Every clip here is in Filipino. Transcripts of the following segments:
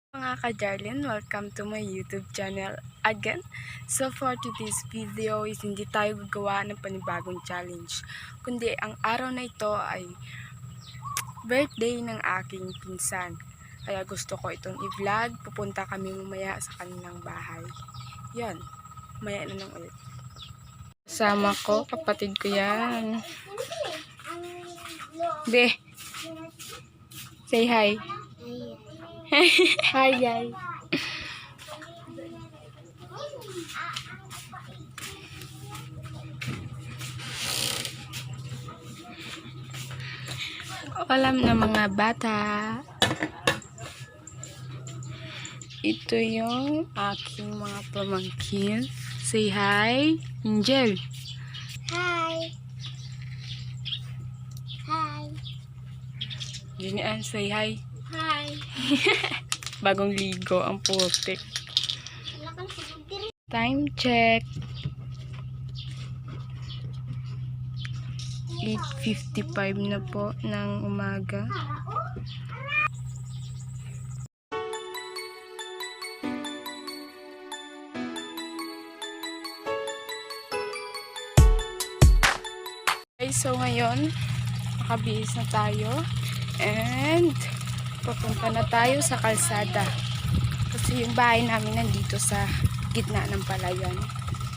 Mga ka-Jarlin, welcome to my YouTube channel again. So for today's video is hindi tayo gagawa ng panibagong challenge, kundi ang araw na ito ay birthday ng aking pinsan. Kaya gusto ko itong i-vlog. Pupunta kami mamaya sa kanilang bahay. Yan, maya na lang ulit. Kasama ko, kapatid ko yan. Be, say hi. Hi guys. Alam na mga bata. Ito yung aking mga pamangkin. Say hi, Angel. Hi. Hi. Jinian, say hi. Hi. Bagong ligo ang putik. Time check. 8:55 na po ng umaga. Okay, so ngayon nakabihis na tayo and pupunta na tayo sa kalsada kasi yung bahay namin nandito sa gitna ng palayan.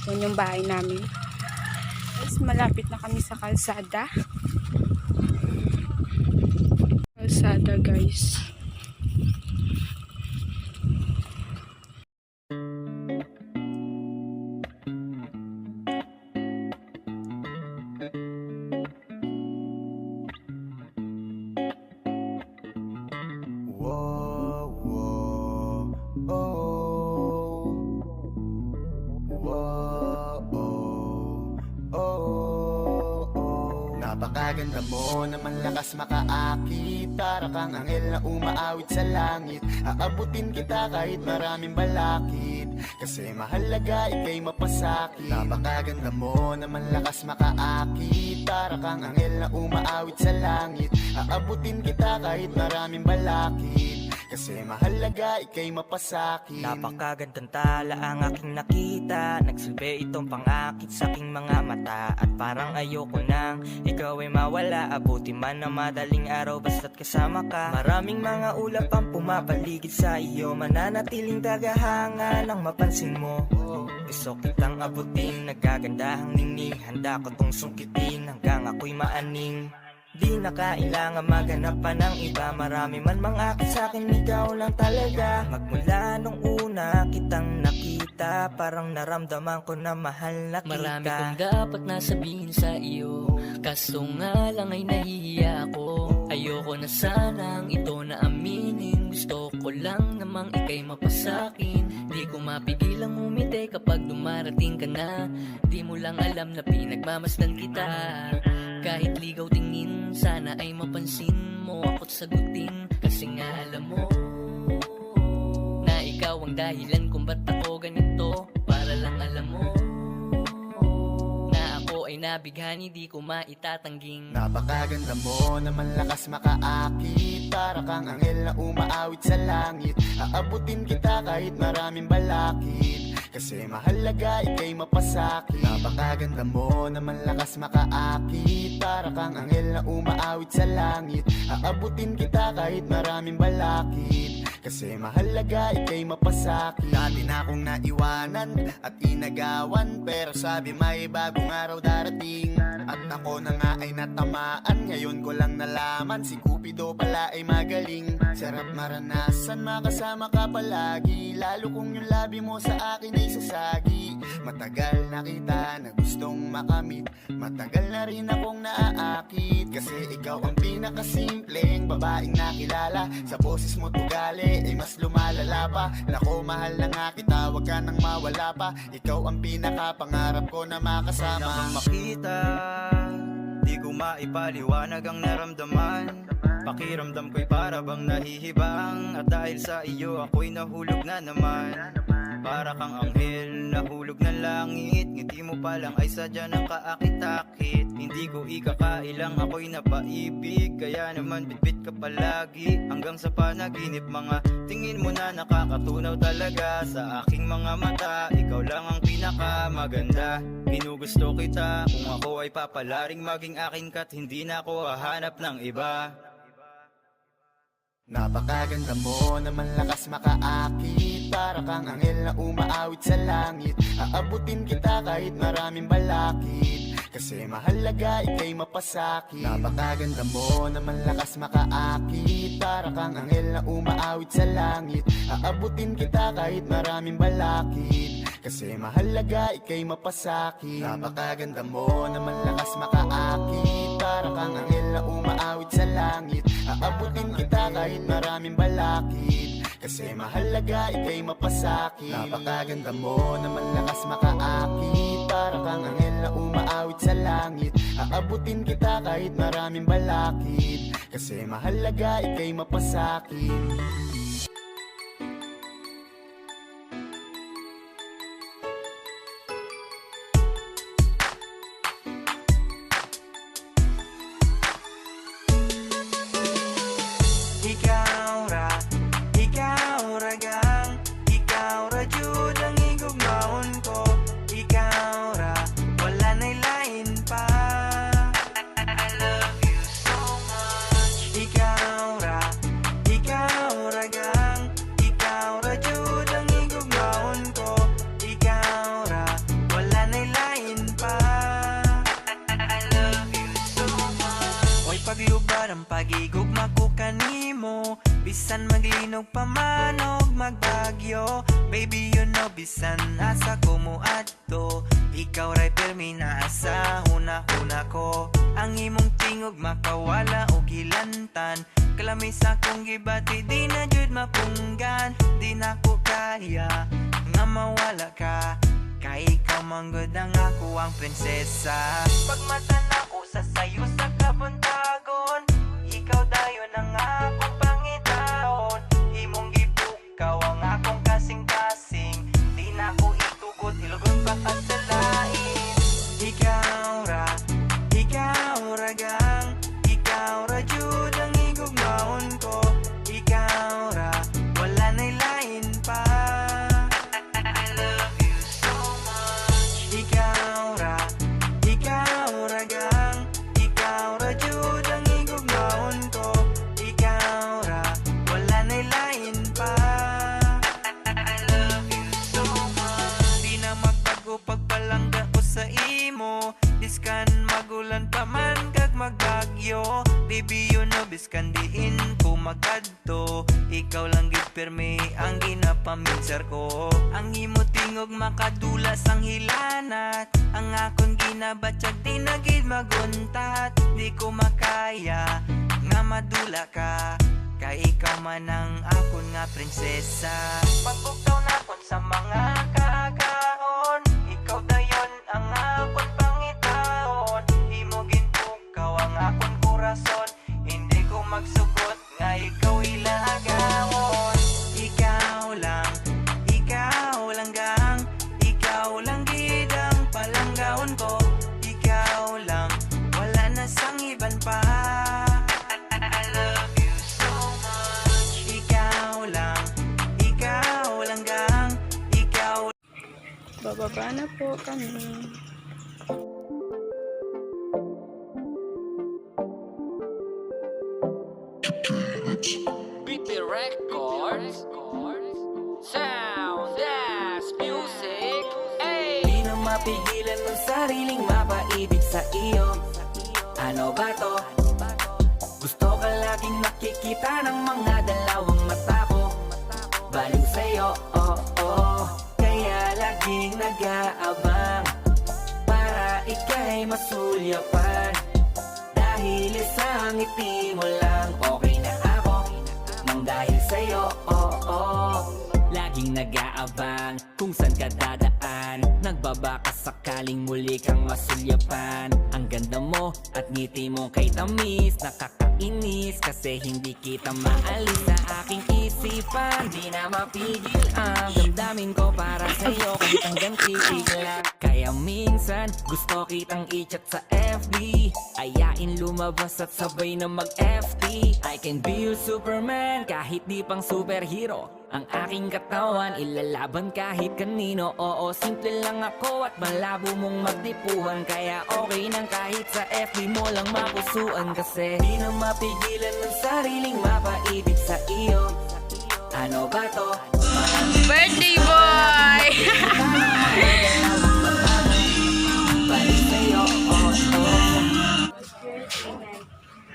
Yun yung bahay namin. Guys, malapit na kami sa kalsada. Kalsada guys. Napakaganda mo naman lakas makaakit. Para kang anghel na umaawit sa langit. Aabutin kita kahit maraming balakid, kasi mahalaga ika'y mapasakit. Napakaganda mo naman lakas makaakit. Para kang anghel na umaawit sa langit. Aabutin kita kahit maraming balakid, kasi mahalaga ika'y mapasakit. Napakagandang tala ang aking nakita. Nagsilbi itong pangakit sa aking mga mata. At parang ayoko nang ikaw ay mawala. Abuti man na madaling araw basta't kasama ka. Maraming mga ulap ang pumapaligid sa iyo. Mananatiling tagahanga nang mapansin mo. Gusto kitang abutin, nagagandahang ningning. Handa ko tong sungkitin hanggang ako'y maaning. Di na kailangan maghanap pa ng iba. Marami man mangakit sa'kin, ikaw lang talaga. Magmula nung una kitang nakita, parang naramdaman ko na mahal na kita. Marami kong dapat nasabihin sa iyo, kaso nga lang ay nahihiya ako. Ayoko na sanang ito na aminin. Gusto ko lang namang ika'y mapasakin. Di ko mapigilang umiti kapag dumarating ka na. Di mo lang alam na pinagmamasdan kita. Kahit ligaw tingin, sana ay mapansin mo ako't sagutin. Kasi nga alam mo na ikaw ang dahilan kung ba't ako ganito. Para lang alam mo na ako ay nabighani, di ko maitatangging. Napakaganda mo naman lakas makaakit. Para kang anghel na umaawit sa langit. Aabutin kita kahit maraming balakid, kasi mahalaga ika'y mapasakit. Napakaganda mo naman lakas makaakit. Para kang anghel na umaawit sa langit. Aabutin kita kahit maraming balakid, kasi mahalaga ika'y mapasakit. Dati na akong naiwanan at inagawan, pero sabi may bagong araw darating. At ako na nga ay natamaan. Ngayon ko lang nalaman si Cupido pala ay magaling. Sarap maranasan, makasama ka palagi. Lalo kung yung labi mo sa akin ay sasagi. Matagal na kita na gustong makamit. Matagal na rin akong naaakit, kasi ikaw ang pinakasimpleng babaeng nakilala. Sa boses mo tugali ay mas lumalala pa. Nako, mahal na nga kita, wag ka nang mawala pa. Ikaw ang pinakapangarap ko na makasama. Nang makita, di ko maipaliwanag ang naramdaman. Pakiramdam ko'y para bang nahihibang. At dahil sa iyo ako'y nahulog na naman. Para kang anghel, nahulog ng langit. Ngiti mo pa lang ay sadya ng kaakit-akit. Hindi ko ikakailang ako'y napaibig. Kaya naman bitbit ka palagi. Hanggang sa panaginip, mga tingin mo na nakakatunaw talaga sa aking mga mata. Ikaw lang ang pinakamaganda. Ginugusto kita, kung ako ay papalaring maging akin ka't hindi na ako hahanap ng iba. Napakaganda mo naman lakas makaakit. Para kang anghel na umaawit sa langit. Aabutin kita kahit maraming balakid. Kasi mahalaga ika'y mapasakit. Napakaganda mo naman lakas makaakit. Para kang anghel na umaawit sa langit. Aabutin kita kahit maraming balakid. Kasi mahalaga ika'y mapasakit. Napakaganda mo naman lakas makaakit. Para kang anghel na umaawit sa langit. Aabutin kita kahit maraming balakid. Kasi mahalaga ika'y mapasakit. Napakaganda mo naman lakas makaakit. Para kang anghel na umaawit sa langit. Aabutin kita kahit maraming balakid. Kasi mahalaga ika'y mapasakit. Ikaw ragang, ikaw ra jud ang igugmaon ko. Ikaw ra, wala na'y lain pa. I love you so much. Ikaw ragang, ikaw ra jud ang igugmaon ko. Ikaw ra, wala na'y lain pa. I love you so much. Oy paglubad ang pagigugma ko kanimo. Bisan maglinog pa man og magbagyo. Baby you know bisan asa ko mo adto. Ikaw ray pirmi na asa huna-huna ko. Ang imong tingog makawala og hilantan. Kalamis akong gibati di na jud mapunggan. Di na ko kaya nga mawala ka. Kay ikaw manggod ang ako ang prinsesa. Pagmata na ko sa sayo sa kabuntagon. Ikaw dayon ang akong pangitaon. Imong gipukaw ang akong kasing-kasing. Di na ko itugot, ilugon pa ka sa lain. Ikaw ragang, ikaw ra jud ang igugmaon ko. Ikaw ra, wala na'y lain pa. I love you so much. Ikaw ragang, ikaw ra jud ang igugmaon ko. Ikaw ra, wala na'y lain pa. I love you so much. Di na magbago pagpalangga ko sa imo. Biskan magulan pa man kag magbagyo. Baby you know biskan diin ko magadto. Ikaw lang gid pirmi ang ginapaminsar ko. Ang imo tingog makadula sang hilanat. Ang akon ginabatyag di na gid maguntat. Di ko makaya nga madula ka. Kay ikaw man ang akon nga prinsesa. Pagbukaw na kon sa mga kakaon. Ikaw dayon ang akon pangitaon. Imo gintukaw ang akon korason. Hindi ko magsugot nga ikaw ilagawon. Ikaw lang gang. Ikaw lang gid ang palanggaon ko. Ikaw lang, wala na sang iban pa. I love you so much. Ikaw lang gang. Ikaw. Bababa na po kami. BP Records, Sound as Music. Ay! Di na mapigilan ng sariling mapaibig sa iyo. Ano ba to? Gusto ka laging nakikita ng mga dalawang mata ko. Baliw sa'yo, oh. Kaya laging nag-aabang para ika'y masulyapan. Dahil isang ngiti mo lang, okay na ako. Nang dahil sa'yo, oh. Laging nag-aabang kung saan ka dadaan. Nagbabaka sakaling muli kang masulyapan. Ang ganda mo at ngiti mo kay tamis, nakakainis. nakakainis Kasi hindi kita maalis sa aking isipan Di na mapigil ang damdamin ko para sa'yo Kahit hanggang titig lang Kaya minsan gusto kitang i-chat sa FB Ayain lumabas at sabay na mag-FT I can be your Superman kahit di pang superhero Ang aking katawan ilalaban kahit kanino Oo, simple lang ako at malabo mong magdipuhan Kaya okay nang kahit sa FB mo lang mapusuan Kasi di na mapigilan ng sariling mapaibig sa iyo Ano ba to? Birthday boy! Balik sa'yo,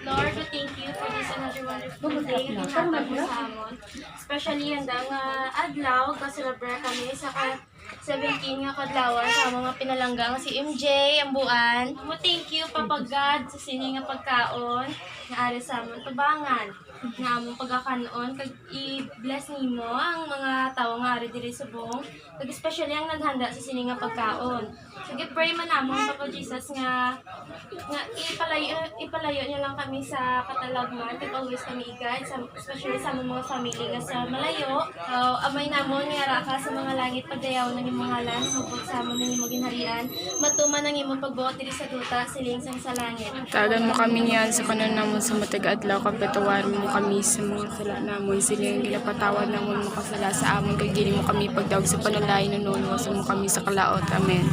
Lord, we thank you for this another wonderful day na hinatag mo sa amon. Especially handang adlaw, kaselebra kami sa 17 nga kadlawan sa mga pinalanggang si MJ, ang buan. Mo thank you, Papa God, sa sini nga pagkaon, nga ari sa amon tubangan. Nga among pagkakanon, kag i-bless nimo ang mga tao nga ari diri sa buong. Kag especially ang naghanda sa sini nga pagkaon. Sige, pray man namon, Papa Jesus, nga ipalayo niyo lang kami sa katalagman, kag always kami i-guide, especially sa among mga family nga sa malayo. Amay namon nga raka sa mga langit pagdayaw na imong ngalan, hubog sa amon ng imong ginharian, matuman ang imong pagbuot diri sa duta, siling sa langit. Tagan mo kami niyan sa kanon namon sa matag adlaw kapituwaran mo kami sa mga sala namon siling ginapatawad namon mo kasala sa amon kag dili mo kami pagdawag sa panalain nunon mo sa mo kami sa kalaot. Amen.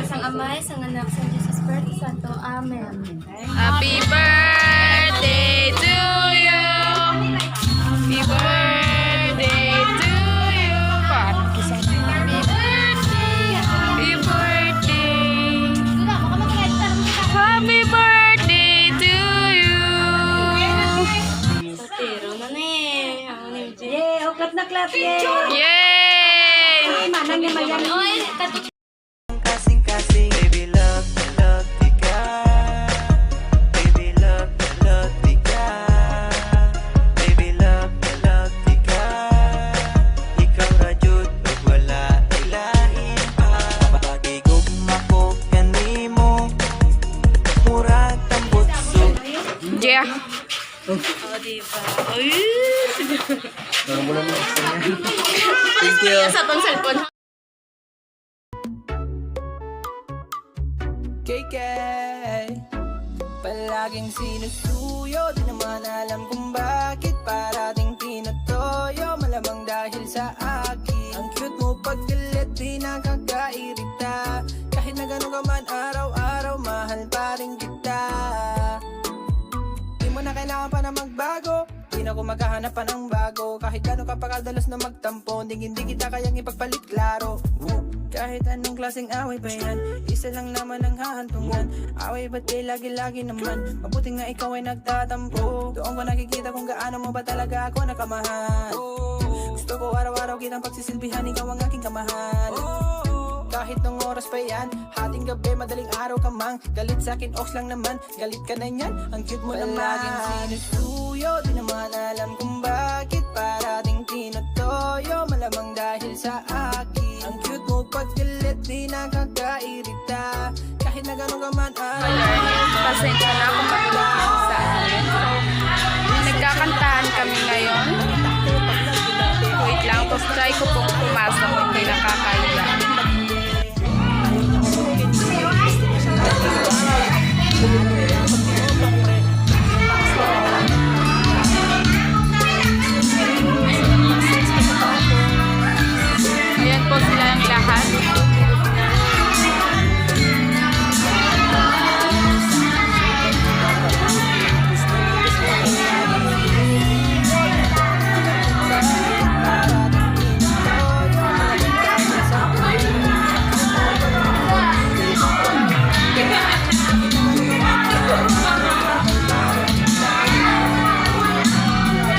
Sang Amay, sang Anak, sang Jesus Espiritu Santo. Amen. Happy birthday to you. Happy birthday to you. Parang kisang happy birthday. Happy birthday. Happy birthday to you. Pero na ni. Ang MJ. Yay! Oy, katut Kasing-kasing Baby love, love di ka Baby love, love di ka Baby love, love di ka Ikaw rajud ug wala ilain pa Pagigugma ko kanimo Murag tambot so Yeah. Thank you. sa tong cellphone. KK Palaging sinusuyo Di naman alam kung bakit Parating tinatoyo Malamang dahil sa akin Ang cute mo pag galit Di nakakairita Kahit na gano'n ka man araw-araw Mahal pa rin kita Di mo na kailangan pa na magbago Di na ako maghahanap pa ng bago Kahit gano'n ka pa kadalas na magtampo Hindi kita kayang ipagpalit klaro kahit anong klaseng away pa yan Isa lang naman ang hahantungan Away ba't di lagi-lagi naman Mabuti nga ikaw ay nagtatampo Doon ko nakikita kung gaano mo ba talaga ako nakamahal Gusto ko araw-araw kitang pagsisilbihan Ikaw ang aking kamahal kahit nung oras pa yan Hating gabi, madaling araw ka mang Galit sa'kin, ox lang naman Galit ka na yan, ang cute mo naman Palaging sinusuyo Di naman alam kung bakit Parating tinatoyo Malamang dahil sa akin Ang cute mo pag galit Di nakakairita Kahit na gano'n ka man Pasensya na kung matulog sa amin. So, nagkakantahan kami ngayon. Wait lang, try ko pong pumasok kung hindi nakakaya. Ayan po sila ang lahat.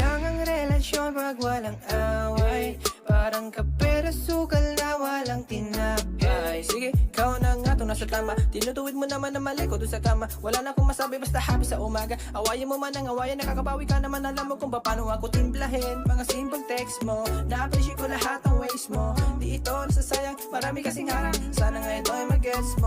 Ang relasyon pag walang away Parang kapera sukal na walang tinapay Sige, ikaw na nga to nasa tama Tinutuwid mo naman na mali ko doon sa kama Wala na akong masabi basta happy sa umaga Awayan mo man ang awayan Nakakabawi ka naman Alam mo kung paano ako timplahin Mga simple text mo Na-appreciate ko lahat ng ways mo Di ito nasasayang Marami kasing harang Sana nga ito ay mag-gets mo